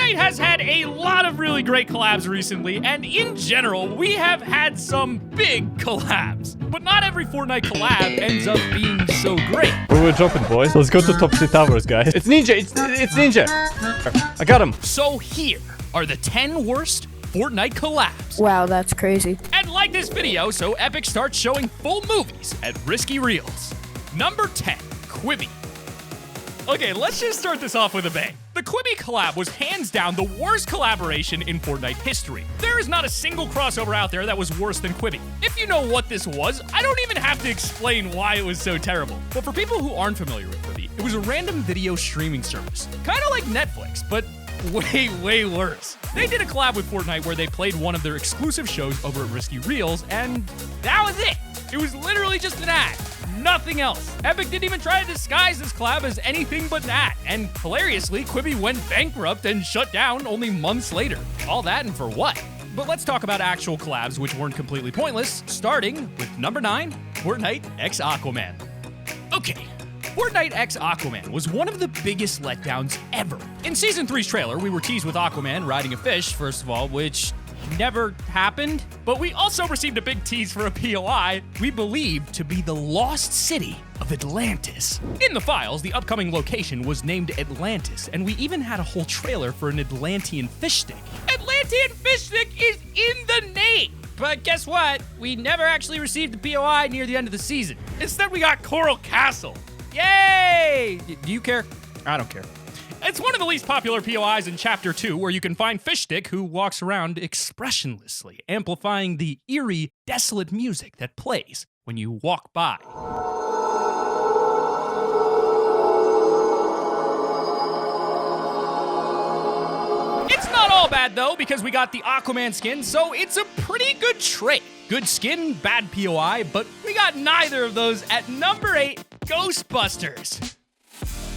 Fortnite has had a lot of really great collabs recently, and in general, we have had some big collabs. But not every Fortnite collab ends up being so great. We're dropping, boys. Let's go to top 2 towers, guys. It's Ninja. It's Ninja. I got him. So here are the 10 worst Fortnite collabs. Wow, that's crazy. And like this video, so Epic starts showing full movies at Risky Reels. Number 10, Quibi. Okay, let's just start this off with a bang. The Quibi collab was hands down the worst collaboration in Fortnite history. There is not a single crossover out there that was worse than Quibi. If you know what this was, I don't even have to explain why it was so terrible. But for people who aren't familiar with Quibi, it was a random video streaming service. Kind of like Netflix, but way worse. They did a collab with Fortnite where they played one of their exclusive shows over at Risky Reels, and that was it. It was literally just an ad. Nothing else. Epic didn't even try to disguise this collab as anything but an ad. And hilariously, Quibi went bankrupt and shut down only months later. All that and for what? But let's talk about actual collabs which weren't completely pointless, starting with number 9, Fortnite x Aquaman. Okay. Fortnite x Aquaman was one of the biggest letdowns ever. In Season 3's trailer, we were teased with Aquaman riding a fish, first of all, which never happened. But we also received a big tease for a POI we believed to be the lost city of Atlantis. In the files, the upcoming location was named Atlantis, and we even had a whole trailer for an Atlantean fish stick. Atlantean fish stick is in the name! But guess what? We never actually received the POI near the end of the season. Instead, we got Coral Castle. Yay! Do you care? I don't care. It's one of the least popular POIs in Chapter 2, where you can find Fishstick, who walks around expressionlessly, amplifying the eerie, desolate music that plays when you walk by. It's not all bad, though, because we got the Aquaman skin, so it's a pretty good trade. Good skin, bad POI, but we got neither of those at number 8, Ghostbusters.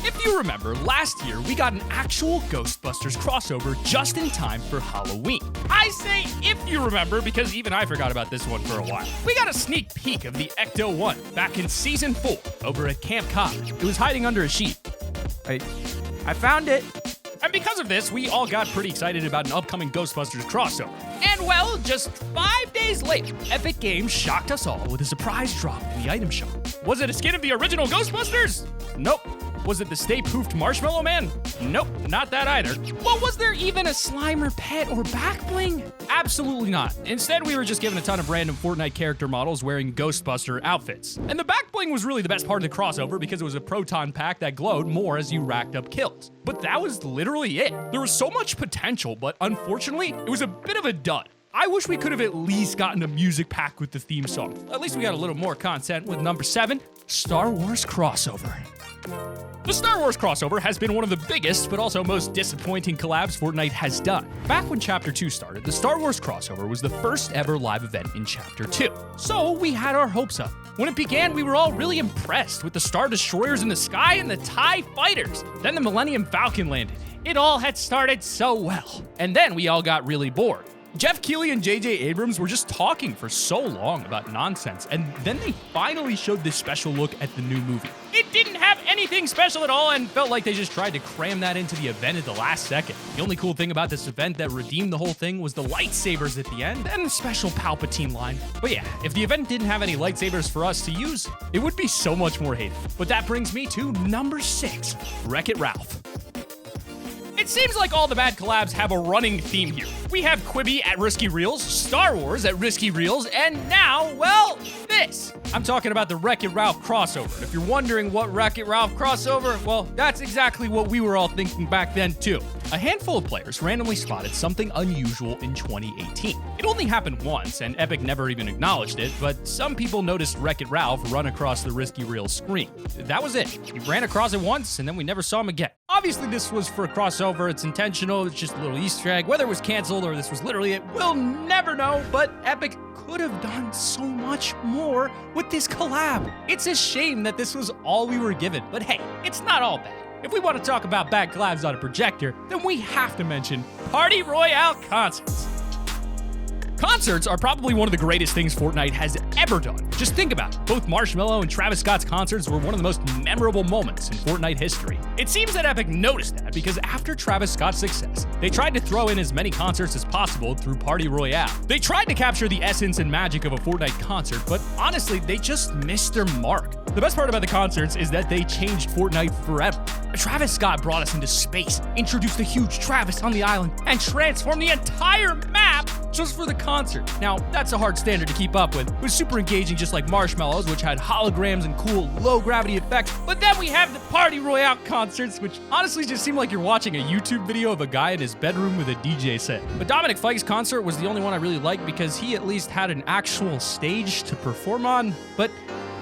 If you remember, last year we got an actual Ghostbusters crossover just in time for Halloween. I say if you remember because even I forgot about this one for a while. We got a sneak peek of the Ecto-1 back in Season 4 over at Camp Cottage. It was hiding under a sheet. I found it. And because of this, we all got pretty excited about an upcoming Ghostbusters crossover. And well, just 5 days later, Epic Games shocked us all with a surprise drop in the item shop. Was it a skin of the original Ghostbusters? Nope. Was it the Stay Poofed Marshmallow Man? Nope, not that either. Well, was there even a Slimer pet or back bling? Absolutely not. Instead, we were just given a ton of random Fortnite character models wearing Ghostbuster outfits. And the back bling was really the best part of the crossover because it was a proton pack that glowed more as you racked up kills. But that was literally it. There was so much potential, but unfortunately, it was a bit of a dud. I wish we could have at least gotten a music pack with the theme song. At least we got a little more content with number 7, Star Wars crossover. The Star Wars crossover has been one of the biggest, but also most disappointing collabs Fortnite has done. Back when Chapter 2 started, the Star Wars crossover was the first ever live event in Chapter 2. So we had our hopes up. When it began, we were all really impressed with the Star Destroyers in the sky and the TIE fighters. Then the Millennium Falcon landed. It all had started so well. And then we all got really bored. Jeff Keighley and J.J. Abrams were just talking for so long about nonsense, and then they finally showed this special look at the new movie. It didn't have anything special at all and felt like they just tried to cram that into the event at the last second. The only cool thing about this event that redeemed the whole thing was the lightsabers at the end and the special Palpatine line. But yeah, if the event didn't have any lightsabers for us to use, it would be so much more hated. But that brings me to number 6, Wreck-It Ralph. It seems like all the bad collabs have a running theme here. We have Quibi at Risky Reels, Star Wars at Risky Reels, and now, well, this. I'm talking about the Wreck-It Ralph crossover. And if you're wondering what Wreck-It Ralph crossover, well, that's exactly what we were all thinking back then too. A handful of players randomly spotted something unusual in 2018. It only happened once, and Epic never even acknowledged it, but some people noticed Wreck-It Ralph run across the Risky Reels screen. That was it. He ran across it once, and then we never saw him again. Obviously, this was for a crossover. It's intentional. It's just a little Easter egg. Whether it was canceled or this was literally it, we'll never know, but Epic could have done so much more with this collab. It's a shame that this was all we were given, but hey, it's not all bad. If we want to talk about bad collabs on a projector, then we have to mention Party Royale concerts. Concerts are probably one of the greatest things Fortnite has ever done. Just think about it. Both Marshmello and Travis Scott's concerts were one of the most memorable moments in Fortnite history. It seems that Epic noticed that because after Travis Scott's success, they tried to throw in as many concerts as possible through Party Royale. They tried to capture the essence and magic of a Fortnite concert, but honestly, they just missed their mark. The best part about the concerts is that they changed Fortnite forever. Travis Scott brought us into space, introduced a huge Travis on the island, and transformed the entire map just for the concert. Now, that's a hard standard to keep up with. It was super engaging just like Marshmello's, which had holograms and cool low-gravity effects. But then we have the Party Royale concerts, which honestly just seem like you're watching a YouTube video of a guy in his bedroom with a DJ set. But Dominic Fike's concert was the only one I really liked because he at least had an actual stage to perform on. But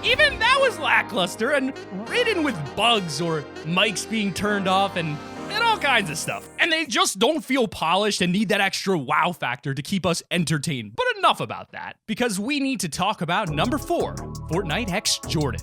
even that was lackluster and ridden with bugs or mics being turned off and all kinds of stuff. And they just don't feel polished and need that extra wow factor to keep us entertained. But enough about that, because we need to talk about number 4, Fortnite x Jordan.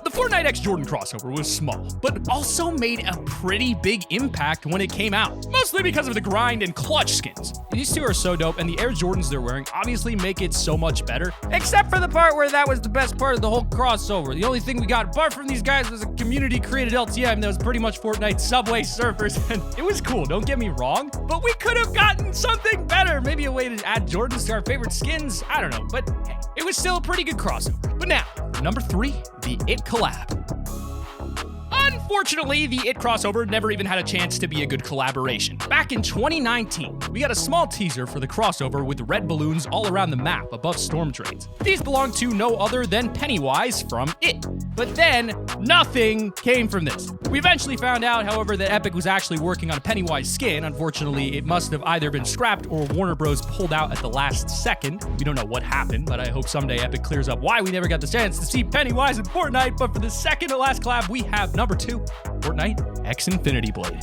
The Fortnite x Jordan crossover was small, but also made a pretty big impact when it came out, mostly because of the grind and clutch skins. These two are so dope, and the Air Jordans they're wearing obviously make it so much better, except for the part where that was the best part of the whole crossover. The only thing we got apart from these guys was a community-created LTM that was pretty much Fortnite Subway Surfers, and it was cool, don't get me wrong, but we could have gotten something better. Maybe a way to add Jordans to our favorite skins, I don't know, but hey, it was still a pretty good crossover. But now, number 3, the It Collab. Unfortunately, the It crossover never even had a chance to be a good collaboration. Back in 2019, we got a small teaser for the crossover with red balloons all around the map above storm drains. These belong to no other than Pennywise from It. But then, nothing came from this. We eventually found out, however, that Epic was actually working on a Pennywise skin. Unfortunately, it must have either been scrapped or Warner Bros. Pulled out at the last second. We don't know what happened, but I hope someday Epic clears up why we never got the chance to see Pennywise in Fortnite. But for the second to last collab, we have number 2, Fortnite x Infinity Blade.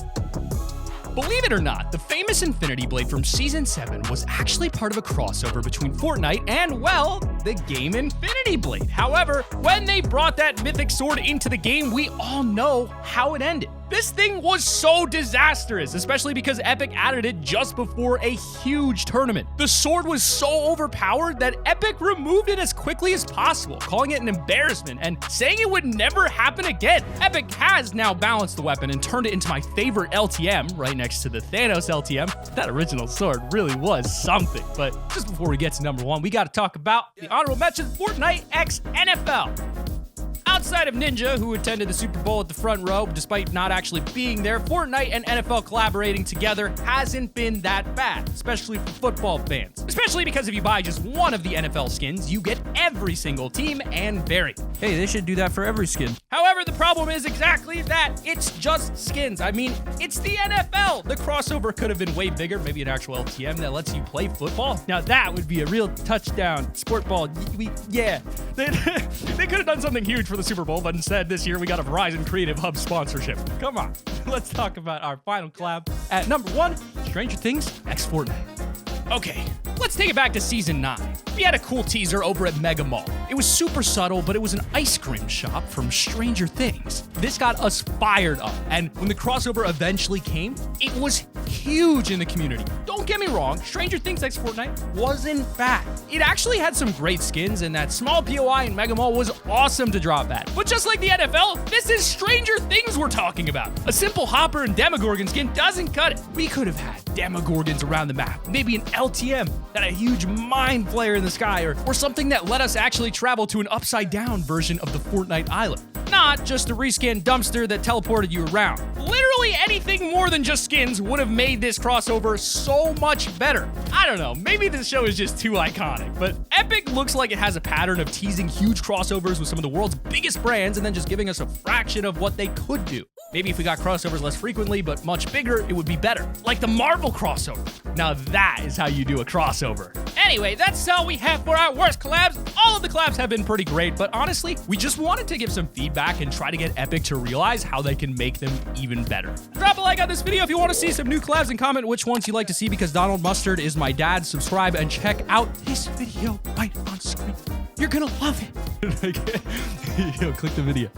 Believe it or not, the famous Infinity Blade from Season 7 was actually part of a crossover between Fortnite and, well, the game Infinity Blade. However, when they brought that mythic sword into the game, we all know how it ended. This thing was so disastrous, especially because Epic added it just before a huge tournament. The sword was so overpowered that Epic removed it as quickly as possible, calling it an embarrassment and saying it would never happen again. Epic has now balanced the weapon and turned it into my favorite LTM, right next to the Thanos LTM. That original sword really was something. But just before we get to number 1, we got to talk about the honorable mention, Fortnite x NFL. Outside of Ninja, who attended the Super Bowl at the front row despite not actually being there, Fortnite and NFL collaborating together hasn't been that bad, especially for football fans. Especially because if you buy just one of the NFL skins, you get every single team and variant. Hey, they should do that for every skin. However, the problem is exactly that. It's just skins. I mean, it's the NFL. The crossover could have been way bigger, maybe an actual LTM that lets you play football. Now that would be a real touchdown. Sport ball, yeah. They could have done something huge for the Super Bowl, but instead this year we got a Verizon Creative Hub sponsorship. Come on, let's talk about our final collab. At number 1, Stranger Things x Fortnite. Okay, let's take it back to Season 9. We had a cool teaser over at Mega Mall. It was super subtle, but it was an ice cream shop from Stranger Things. This got us fired up, and when the crossover eventually came, it was huge in the community. Don't get me wrong, Stranger Things x Fortnite wasn't bad. It actually had some great skins, and that small POI in Mega Mall was awesome to drop at. But just like the NFL, this is Stranger Things we're talking about. A simple Hopper and Demogorgon skin doesn't cut it. We could have had Demogorgons around the map, maybe an LTM that had a huge mind flayer in the sky, or something that let us actually travel to an upside down version of the Fortnite island. Not just a reskin dumpster that teleported you around. Literally anything more than just skins would have made this crossover so much better. I don't know, maybe this show is just too iconic, but Epic looks like it has a pattern of teasing huge crossovers with some of the world's biggest brands and then just giving us a fraction of what they could do. Maybe if we got crossovers less frequently, but much bigger, it would be better. Like the Marvel crossover. Now that is how you do a crossover. Anyway, that's all we have for our worst collabs. All of the collabs have been pretty great, but honestly, we just wanted to give some feedback and try to get Epic to realize how they can make them even better. Drop a like on this video if you want to see some new collabs and comment which ones you'd like to see because Donald Mustard is my dad. Subscribe and check out this video right on screen. You're gonna love it. Yo, click the video.